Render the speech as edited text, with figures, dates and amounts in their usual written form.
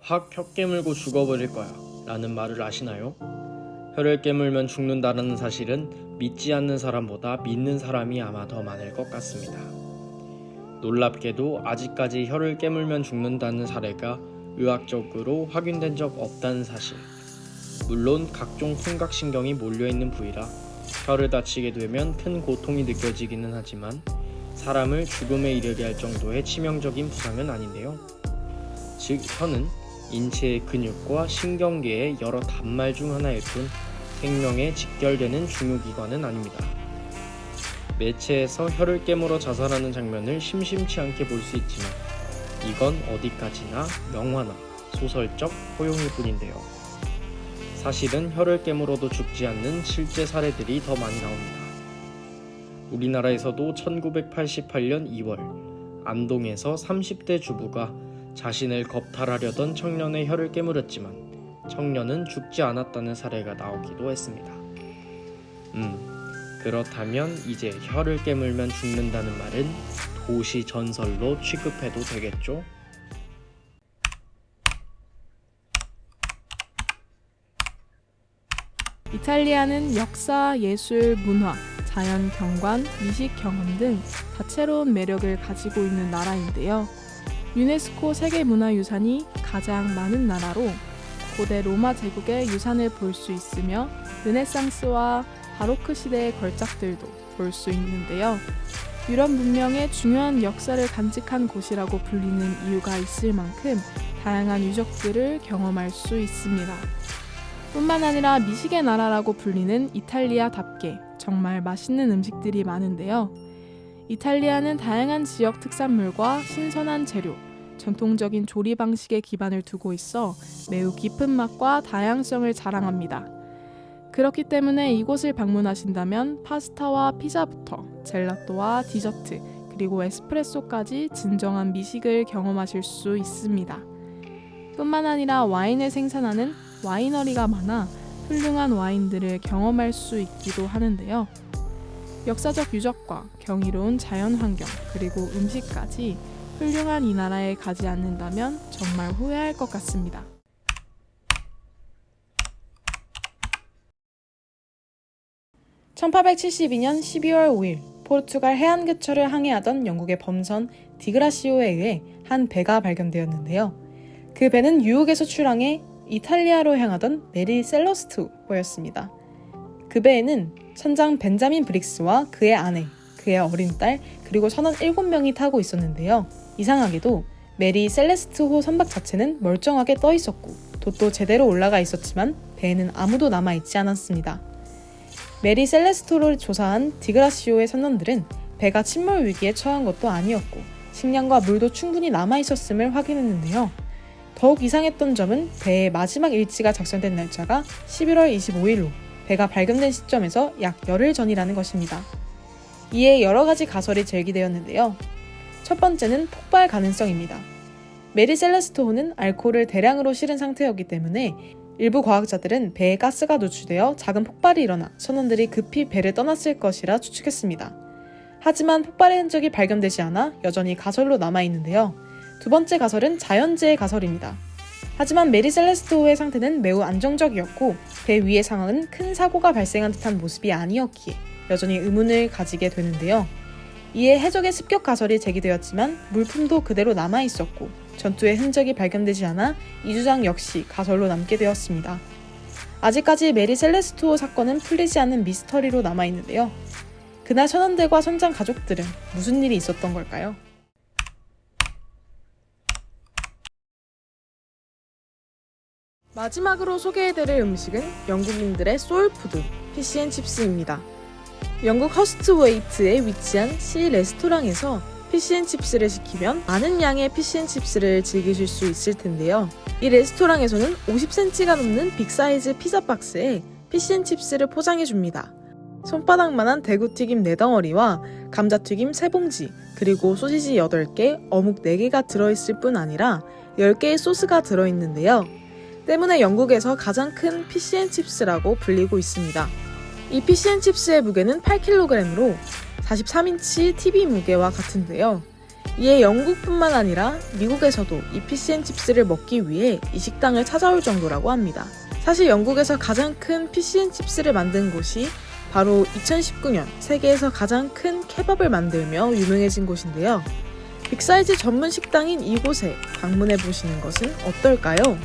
확 혀 깨물고 죽어버릴 거야 라는 말을 아시나요? 혀를 깨물면 죽는다는 사실은 믿지 않는 사람보다 믿는 사람이 아마 더 많을 것 같습니다. 놀랍게도 아직까지 혀를 깨물면 죽는다는 사례가 의학적으로 확인된 적 없다는 사실. 물론 각종 청각신경이 몰려있는 부위라 혀를 다치게 되면 큰 고통이 느껴지기는 하지만 사람을 죽음에 이르게 할 정도의 치명적인 부상은 아닌데요. 즉 혀는 인체의 근육과 신경계의 여러 단말 중 하나일 뿐 생명에 직결되는 중요기관은 아닙니다. 매체에서 혀를 깨물어 자살하는 장면을 심심치 않게 볼 수 있지만 이건 어디까지나 명화나 소설적 허용일 뿐인데요. 사실은 혀를 깨물어도 죽지 않는 실제 사례들이 더 많이 나옵니다. 우리나라에서도 1988년 2월 안동에서 30대 주부가 자신을 겁탈하려던 청년의 혀를 깨물었지만 청년은 죽지 않았다는 사례가 나오기도 했습니다. 그렇다면 이제 혀를 깨물면 죽는다는 말은 도시 전설로 취급해도 되겠죠? 이탈리아는 역사, 예술, 문화, 자연 경관, 미식 경험 등 다채로운 매력을 가지고 있는 나라인데요. 유네스코 세계문화유산이 가장 많은 나라로 고대 로마 제국의 유산을 볼 수 있으며 르네상스와 바로크 시대의 걸작들도 볼 수 있는데요. 유럽 문명의 중요한 역사를 간직한 곳이라고 불리는 이유가 있을 만큼 다양한 유적들을 경험할 수 있습니다. 뿐만 아니라 미식의 나라라고 불리는 이탈리아답게 정말 맛있는 음식들이 많은데요. 이탈리아는 다양한 지역 특산물과 신선한 재료, 전통적인 조리 방식에 기반을 두고 있어 매우 깊은 맛과 다양성을 자랑합니다. 그렇기 때문에 이곳을 방문하신다면 파스타와 피자부터 젤라또와 디저트, 그리고 에스프레소까지 진정한 미식을 경험하실 수 있습니다. 뿐만 아니라 와인을 생산하는 와이너리가 많아 훌륭한 와인들을 경험할 수 있기도 하는데요. 역사적 유적과 경이로운 자연환경, 그리고 음식까지 훌륭한 이 나라에 가지 않는다면 정말 후회할 것 같습니다. (1872년 12월 5일) 포르투갈 해안교차를 항해하던 영국의 범선 디그라시오에 의해 한 배가 발견되었는데요. 그 배는 뉴욕에서 출항해 이탈리아로 향하던 메리 셀러스트호였습니다. 그 배에는 선장 벤자민 브릭스와 그의 아내, 그의 어린 딸, 그리고 선원 7명이 타고 있었는데요. 이상하게도 메리 셀레스트호 선박 자체는 멀쩡하게 떠 있었고 돛도 제대로 올라가 있었지만 배에는 아무도 남아있지 않았습니다. 메리 셀레스토를 조사한 디그라시오의 선원들은 배가 침몰 위기에 처한 것도 아니었고 식량과 물도 충분히 남아있었음을 확인했는데요. 더욱 이상했던 점은 배의 마지막 일지가 작성된 날짜가 11월 25일로 배가 발견된 시점에서 약 열흘 전이라는 것입니다. 이에 여러 가지 가설이 제기되었는데요. 첫 번째는 폭발 가능성입니다. 메리 셀레스토호는 알코올을 대량으로 실은 상태였기 때문에 일부 과학자들은 배에 가스가 노출되어 작은 폭발이 일어나 선원들이 급히 배를 떠났을 것이라 추측했습니다. 하지만 폭발의 흔적이 발견되지 않아 여전히 가설로 남아있는데요. 두 번째 가설은 자연재해 가설입니다. 하지만 메리 셀레스토호의 상태는 매우 안정적이었고 배 위의 상황은 큰 사고가 발생한 듯한 모습이 아니었기에 여전히 의문을 가지게 되는데요. 이에 해적의 습격 가설이 제기되었지만 물품도 그대로 남아있었고 전투의 흔적이 발견되지 않아 이 주장 역시 가설로 남게 되었습니다. 아직까지 메리 셀레스토호 사건은 풀리지 않은 미스터리로 남아있는데요. 그날 선원들과 선장 가족들은 무슨 일이 있었던 걸까요? 마지막으로 소개해드릴 음식은 영국인들의 소울푸드, 피시앤칩스입니다. 영국 허스트웨이트에 위치한 시 레스토랑에서 피시앤칩스를 시키면 많은 양의 피시앤칩스를 즐기실 수 있을 텐데요. 이 레스토랑에서는 50cm가 넘는 빅사이즈 피자 박스에 피시앤칩스를 포장해줍니다. 손바닥만한 대구튀김 4덩어리와 감자튀김 3봉지, 그리고 소시지 8개, 어묵 4개가 들어있을 뿐 아니라 10개의 소스가 들어있는데요. 때문에 영국에서 가장 큰 피시앤칩스라고 불리고 있습니다. 이 피시앤칩스의 무게는 8kg으로 43인치 TV 무게와 같은데요. 이에 영국뿐만 아니라 미국에서도 이 피시앤칩스를 먹기 위해 이 식당을 찾아올 정도라고 합니다. 사실 영국에서 가장 큰 피시앤칩스를 만든 곳이 바로 2019년 세계에서 가장 큰 케밥을 만들며 유명해진 곳인데요. 빅사이즈 전문 식당인 이곳에 방문해 보시는 것은 어떨까요?